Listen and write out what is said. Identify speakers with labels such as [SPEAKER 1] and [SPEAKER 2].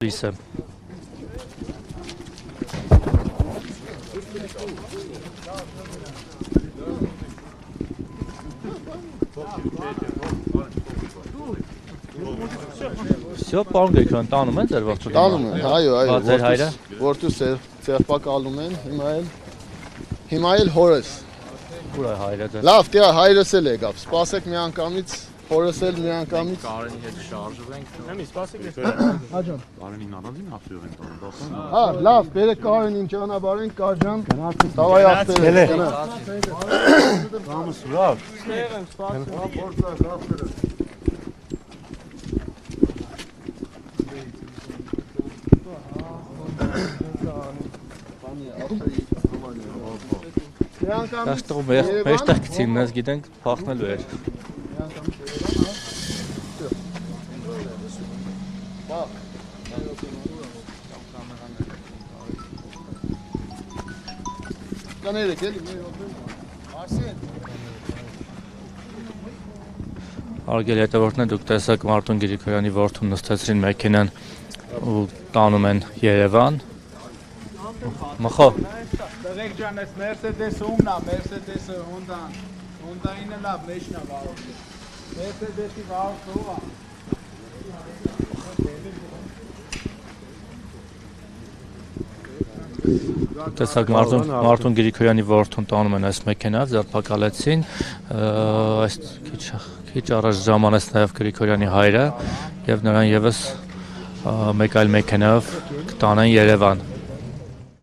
[SPEAKER 1] Լիսը։ Всё, պարոն Գրիգորյան, տանում են ձեր որդու։
[SPEAKER 2] Տանում են, այո,
[SPEAKER 1] Ձեր հայրը։
[SPEAKER 2] Որդուս ծերպակալում են, հիմա էլ հորս։
[SPEAKER 1] Ուր է հայրը ձեր։
[SPEAKER 2] Լավ, տիա հայրս էլ եկավ, սպասեք մի անգամից, հորս էլ մի անգամից։
[SPEAKER 3] Կարենի հետ շարժվենք։
[SPEAKER 4] Նեմի, սպասեք ես։
[SPEAKER 2] Աջան։
[SPEAKER 3] Կարենին առանձին հացով են տանում։
[SPEAKER 2] Հա, լավ, բերեք Կարենին ճանապարհին, Կարջան։ Դավայ ախտեր։
[SPEAKER 4] Համս լավ։
[SPEAKER 1] Դաշտում մեջտեղ գցին, ես գիտենք փախնելու էր։
[SPEAKER 2] Կաներեք էլի։
[SPEAKER 1] Արգել հետևորդն է, դուք տեսակ Մարտուն Գրիգորյանի որդուն նստեցրին մեքենան ու տանում են Երևան։ Մխո։
[SPEAKER 4] Տղեկ ջան, այս Mercedes-ը ումն է, Mercedes-ը Honda-ն։ Honda-ինը լավ, մեջն է վարորդը։ Mercedes-ի վարորդը ով է։
[SPEAKER 1] Տեսակ Մարտուն Գրիգորյանի որդուն տանում են այս մեքենա, ձերբակալեցին, այս քիչ առաջ ժամանեց նաև Գրիգորյանի հայրը եւ նրան եւս մեկ այլ մեքենայով կտանեն Երևան։